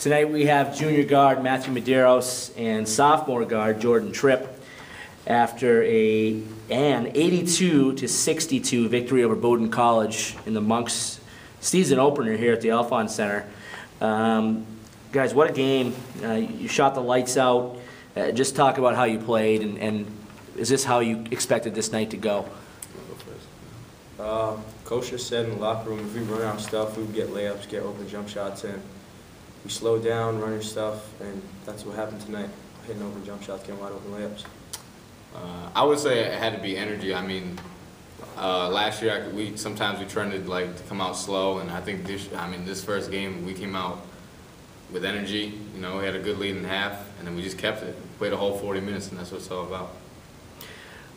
Tonight we have junior guard Matthew Medeiros and sophomore guard Jordan Tripp after an 82-62 victory over Bowdoin College in the Monks season opener here at the Alphon Center. Guys, what a game. You shot the lights out. Just talk about how you played, and is this how you expected this night to go? Coach just said in the locker room, if we run our stuff, we would get layups, get open jump shots in. We slow down, run your stuff, and that's what happened tonight. Hitting open jump shots, getting wide open layups. I would say it had to be energy. I mean, last year sometimes we trended like to come out slow, and I think this first game we came out with energy. You know, we had a good lead in half, and then we just kept it. Played a whole 40 minutes, and that's what it's all about.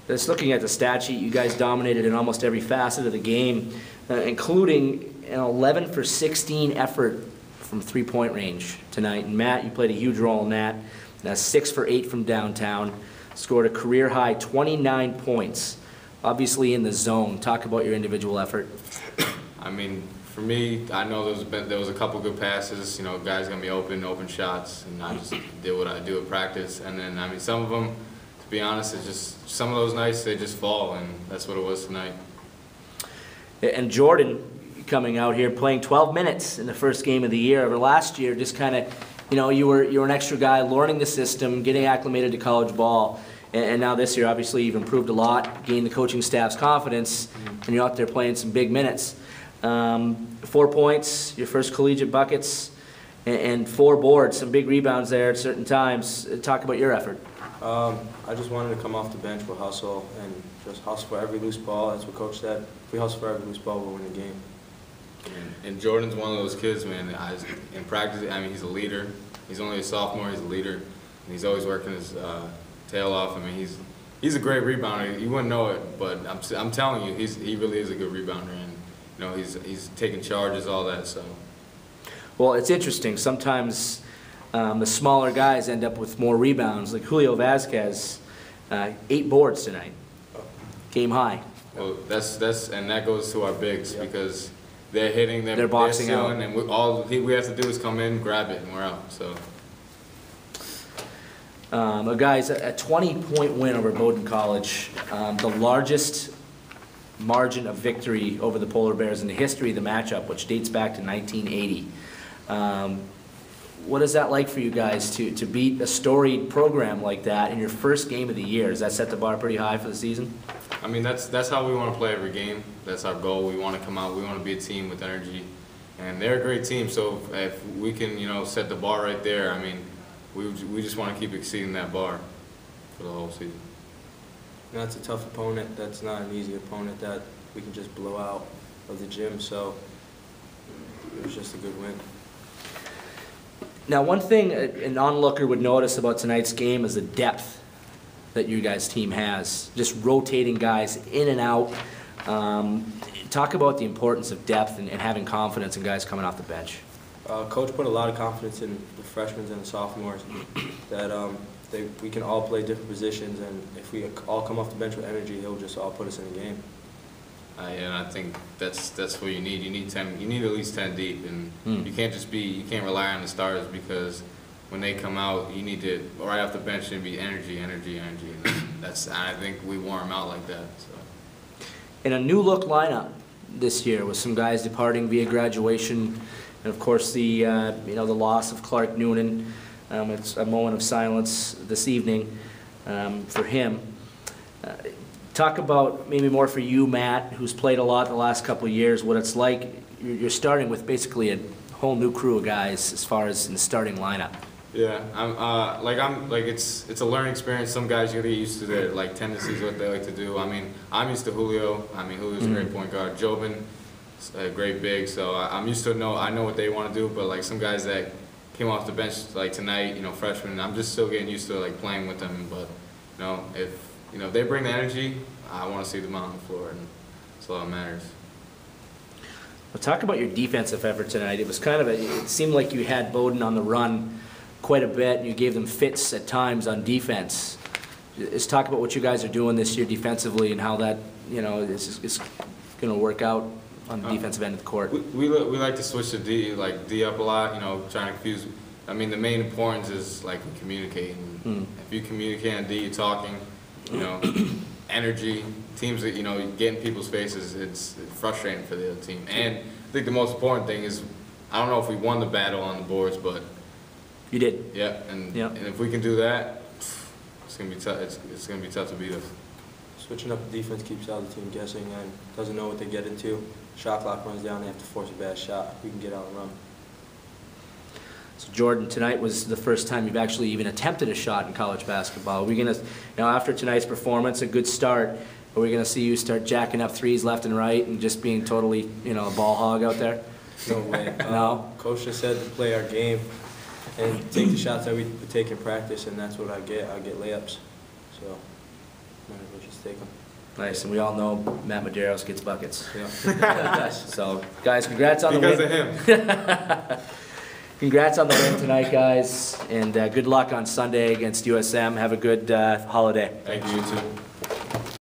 Just looking at the stat sheet, you guys dominated in almost every facet of the game, including an 11 for 16 effort from three-point range tonight. And Matt, you played a huge role in that. 6 for 8 from downtown. Scored a career-high 29 points. Obviously in the zone. Talk about your individual effort. I mean, for me, I know there was a couple good passes. You know, guys gonna be open shots, and I just did what I do at practice. And then, I mean, some of them, to be honest, it's just some of those nights they just fall, and that's what it was tonight. And Jordan, coming out here, playing 12 minutes in the first game of the year. Over last year, just kind of, you know, you were an extra guy, learning the system, getting acclimated to college ball. And now this year, obviously, you've improved a lot, gained the coaching staff's confidence, and you're out there playing some big minutes. 4 points, your first collegiate buckets, and 4 boards, some big rebounds there at certain times. Talk about your effort. I just wanted to come off the bench with hustle and just hustle for every loose ball. That's what Coach said. If we hustle for every loose ball, we'll win the game. And Jordan's one of those kids, man. In practice, I mean, he's a leader. He's only a sophomore. He's a leader, and he's always working his tail off. I mean, he's a great rebounder. You wouldn't know it, but I'm telling you, he really is a good rebounder, and you know, he's taking charges, all that. So. Well, it's interesting. Sometimes the smaller guys end up with more rebounds. Like Julio Vasquez, 8 boards tonight, game high. Well, that goes to our bigs because they're hitting, they're boxing out, and all we have to do is come in, grab it, and we're out. So. Guys, a 20-point win over Bowdoin College, the largest margin of victory over the Polar Bears in the history of the matchup, which dates back to 1980. What is that like for you guys to beat a storied program like that in your first game of the year? Does that set the bar pretty high for the season? I mean, that's how we want to play every game. That's our goal. We want to come out. We want to be a team with energy, and they're a great team. So if we can, you know, set the bar right there, I mean, we just want to keep exceeding that bar for the whole season. And that's a tough opponent. That's not an easy opponent that we can just blow out of the gym. So it was just a good win. Now, one thing an onlooker would notice about tonight's game is the depth that you guys' team has, just rotating guys in and out. Talk about the importance of depth and having confidence in guys coming off the bench. Coach put a lot of confidence in the freshmen and the sophomores that we can all play different positions, and if we all come off the bench with energy, he'll just all put us in the game. And I think that's what you need. You need 10. You need at least 10 deep, and you can't rely on the starters because when they come out, you need to right off the bench and be energy. And I think we wore them out like that. So. In a new look lineup this year, with some guys departing via graduation, and of course the the loss of Clark Noonan. It's a moment of silence this evening for him. Talk about, maybe more for you, Matt, who's played a lot the last couple of years, what it's like. You're starting with basically a whole new crew of guys as far as in the starting lineup. Yeah, it's a learning experience. Some guys you get used to their tendencies, what they like to do. I mean, I'm used to Julio. I mean, Julio's a great point guard. Jobin, a great big. So I'm used to I know what they want to do. But some guys that came off the bench tonight, freshmen, I'm just still getting used to playing with them. But if they bring the energy, I want to see them out on the floor, and that's all that matters. Well, talk about your defensive effort tonight. It was it seemed like you had Bowdoin on the run quite a bit, and you gave them fits at times on defense. Let's talk about what you guys are doing this year defensively and how that is going to work out on the defensive end of the court. We like to switch the D up a lot, trying to confuse I mean, the main importance is like communicating. If you communicate on D, you're talking, you know, energy. Teams that, you know, you get in people's faces, it's frustrating for the other team. And I think the most important thing is, I don't know if we won the battle on the boards, but You did. yeah, and if we can do that, it's gonna be tough. It's gonna be tough to beat us. Switching up the defense keeps the other team guessing and doesn't know what they get into. Shot clock runs down, they have to force a bad shot. We can get out and run. So Jordan, tonight was the first time you've actually even attempted a shot in college basketball. Are we gonna, now after tonight's performance, a good start, are we gonna see you start jacking up threes left and right and just being totally, you know, a ball hog out there? No way. No? Coach just said to play our game and take the shots that we take in practice, and that's what I get. I get layups. So might as well just take them. Nice, and we all know Matt Medeiros gets buckets. Yeah. So, guys, congrats on the Because win. of him. Congrats on the win tonight, guys, and good luck on Sunday against USM. Have a good holiday. Thank you, you too.